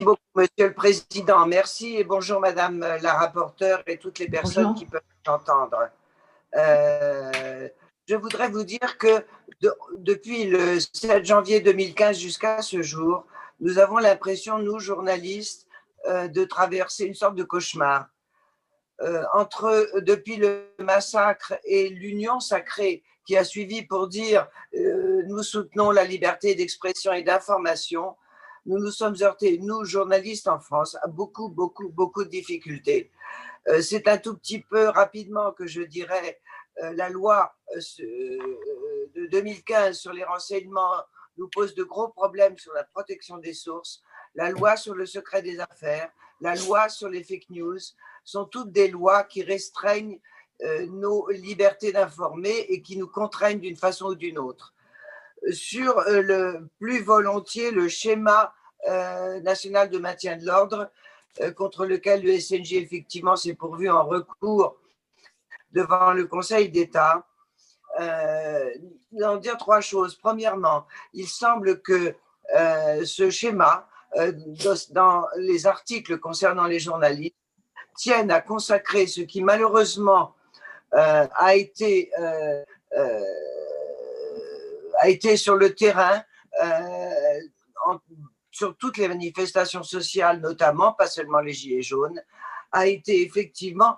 beaucoup, Monsieur le Président. Merci et bonjour, Madame la rapporteure et toutes les personnes Bonjour. qui peuvent entendre. Je voudrais vous dire que depuis le 7 janvier 2015 jusqu'à ce jour, nous avons l'impression, nous, journalistes, de traverser une sorte de cauchemar. Depuis le massacre et l'union sacrée qui a suivi pour dire nous soutenons la liberté d'expression et d'information, nous nous sommes heurtés, nous, journalistes en France, à beaucoup de difficultés. C'est un tout petit peu rapidement que je dirais la loi de 2015 sur les renseignements nous pose de gros problèmes sur la protection des sources. La loi sur le secret des affaires, la loi sur les fake news sont toutes des lois qui restreignent nos libertés d'informer et qui nous contraignent d'une façon ou d'une autre. Sur le plus volontiers le schéma national de maintien de l'ordre contre lequel le SNJ effectivement s'est pourvu en recours devant le Conseil d'État. En dire trois choses. Premièrement, il semble que ce schéma, dans les articles concernant les journalistes, tienne à consacrer ce qui malheureusement a été sur le terrain, sur toutes les manifestations sociales notamment, pas seulement les Gilets jaunes, a été effectivement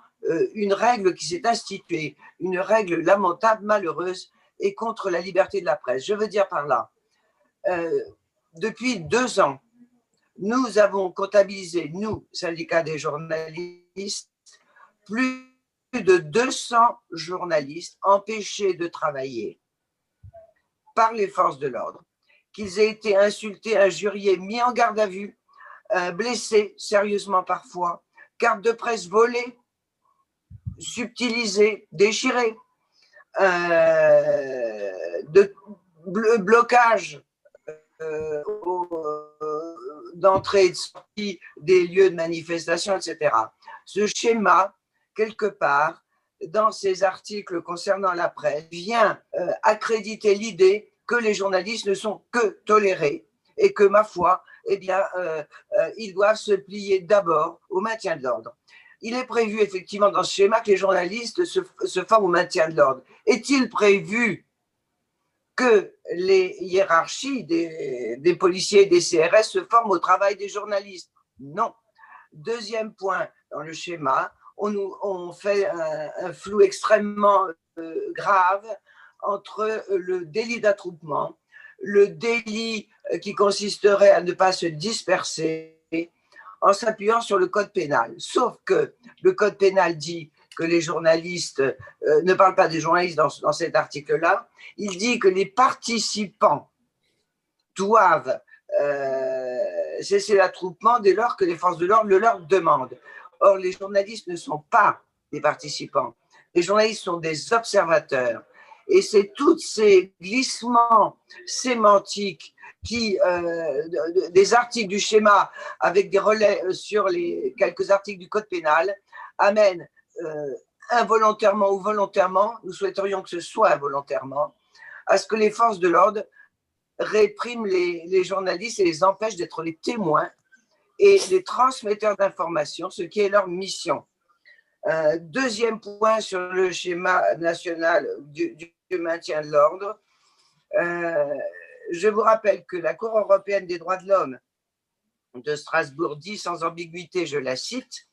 une règle qui s'est instituée, une règle lamentable, malheureuse, et contre la liberté de la presse. Je veux dire par là, depuis 2 ans, nous avons comptabilisé, nous, syndicats des journalistes, plus de 200 journalistes empêchés de travailler par les forces de l'ordre, qu'ils aient été insultés, injuriés, mis en garde à vue, blessés sérieusement parfois, cartes de presse volées, subtilisées, déchirées, de blocage d'entrée et de sortie des lieux de manifestation, etc. Ce schéma, quelque part, dans ces articles concernant la presse, vient accréditer l'idée que les journalistes ne sont que tolérés et que, ma foi, eh bien, ils doivent se plier d'abord au maintien de l'ordre. Il est prévu effectivement dans ce schéma que les journalistes se forment au maintien de l'ordre. Est-il prévu que les hiérarchies des policiers et des CRS se forment au travail des journalistes? Non. Deuxième point dans le schéma, on fait un flou extrêmement grave entre le délit d'attroupement, le délit qui consisterait à ne pas se disperser en s'appuyant sur le code pénal. Sauf que le code pénal dit que les journalistes, ne parle pas des journalistes dans cet article-là, il dit que les participants doivent cesser l'attroupement dès lors que les forces de l'ordre le leur demandent. Or, les journalistes ne sont pas des participants. Les journalistes sont des observateurs. Et c'est tous ces glissements sémantiques des articles du schéma avec des relais sur les quelques articles du code pénal amènent involontairement ou volontairement, nous souhaiterions que ce soit involontairement, à ce que les forces de l'ordre répriment les journalistes et les empêchent d'être les témoins et les transmetteurs d'informations, ce qui est leur mission. Deuxième point sur le schéma national du maintien de l'ordre, je vous rappelle que la Cour européenne des droits de l'homme de Strasbourg dit sans ambiguïté, je la cite,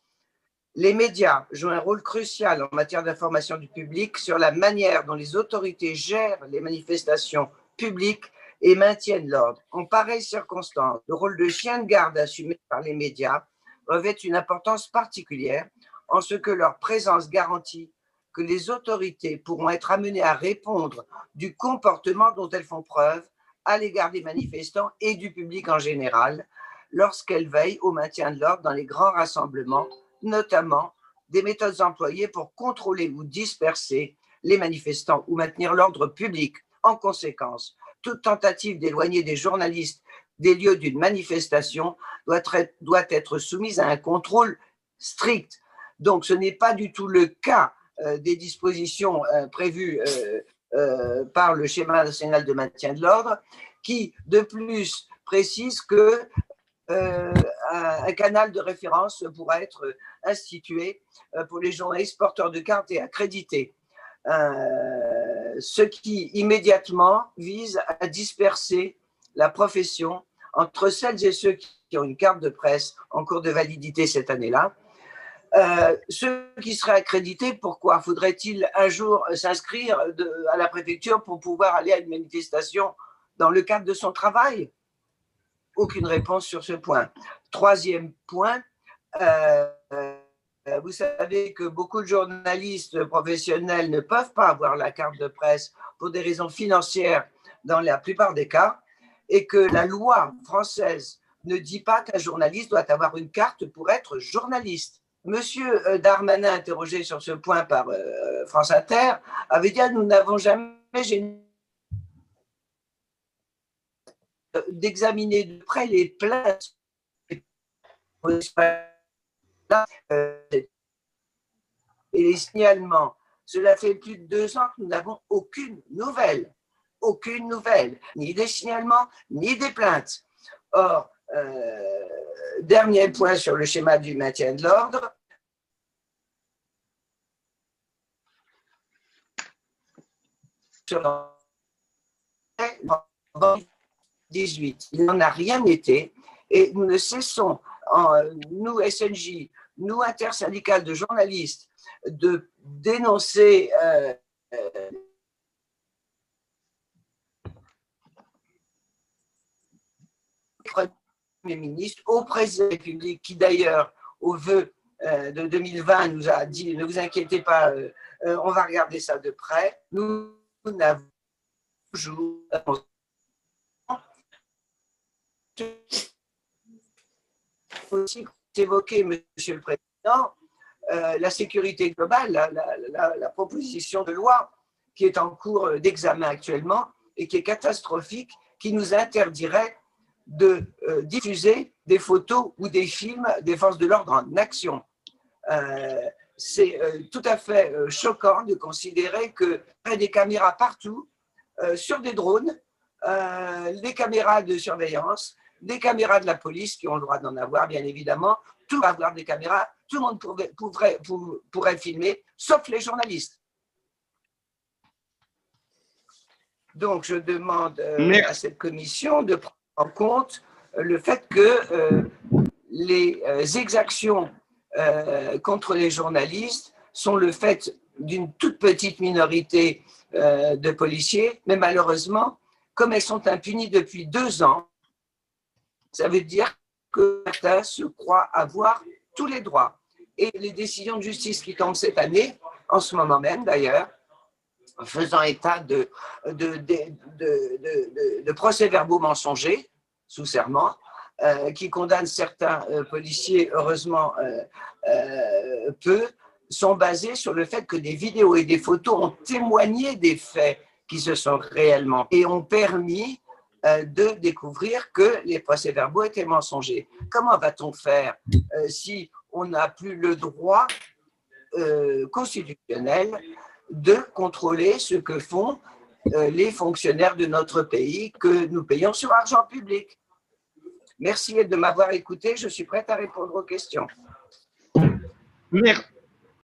les médias jouent un rôle crucial en matière d'information du public sur la manière dont les autorités gèrent les manifestations publiques et maintiennent l'ordre. En pareille circonstance, le rôle de chien de garde assumé par les médias revêt une importance particulière en ce que leur présence garantit que les autorités pourront être amenées à répondre du comportement dont elles font preuve à l'égard des manifestants et du public en général lorsqu'elles veillent au maintien de l'ordre dans les grands rassemblements, notamment des méthodes employées pour contrôler ou disperser les manifestants ou maintenir l'ordre public. En conséquence, toute tentative d'éloigner des journalistes des lieux d'une manifestation doit être soumise à un contrôle strict. Donc, ce n'est pas du tout le cas des dispositions prévues par le schéma national de maintien de l'ordre, qui, de plus, précise que un canal de référence pourra être institué pour les journalistes porteurs de cartes et accrédités. Ce qui immédiatement vise à disperser la profession entre celles et ceux qui ont une carte de presse en cours de validité cette année-là. Ceux qui seraient accrédités, pourquoi faudrait-il un jour s'inscrire à la préfecture pour pouvoir aller à une manifestation dans le cadre de son travail? Aucune réponse sur ce point. Troisième point, vous savez que beaucoup de journalistes professionnels ne peuvent pas avoir la carte de presse pour des raisons financières dans la plupart des cas, et que la loi française ne dit pas qu'un journaliste doit avoir une carte pour être journaliste. Monsieur Darmanin, interrogé sur ce point par France Inter, avait dit « Nous n'avons jamais d'examiner de près les plaintes et les signalements. Cela fait plus de 2 ans que nous n'avons aucune nouvelle, ni des signalements, ni des plaintes. Or, dernier point sur le schéma du maintien de l'ordre. Sur 18, il n'en a rien été et nous ne cessons, nous SNJ, nous intersyndicales de journalistes, de dénoncer Premier ministre, au président de la République, qui d'ailleurs, au vœu de 2020, nous a dit « Ne vous inquiétez pas, on va regarder ça de près ». Nous n'avons toujours aussi évoqué, Monsieur le Président, la sécurité globale, la proposition de loi qui est en cours d'examen actuellement et qui est catastrophique, qui nous interdirait de diffuser des photos ou des films des forces de l'ordre en action. C'est tout à fait choquant de considérer qu'il y a des caméras partout, sur des drones, des caméras de surveillance, des caméras de la police qui ont le droit d'en avoir, bien évidemment. Tout va avoir des caméras, tout le monde pourrait filmer, sauf les journalistes. Donc, je demande à cette commission de prendre en compte le fait que les exactions contre les journalistes sont le fait d'une toute petite minorité de policiers, mais malheureusement, comme elles sont impunies depuis 2 ans, ça veut dire que certains se croient avoir tous les droits. Et les décisions de justice qui tombent cette année, en ce moment même d'ailleurs, faisant état de procès-verbaux mensongers, sous serment, qui condamnent certains policiers, heureusement peu, sont basés sur le fait que des vidéos et des photos ont témoigné des faits qui se sont réellement et ont permis de découvrir que les procès-verbaux étaient mensongers. Comment va-t-on faire si on n'a plus le droit constitutionnel de contrôler ce que font les fonctionnaires de notre pays que nous payons sur argent public? Merci de m'avoir écouté. Je suis prête à répondre aux questions.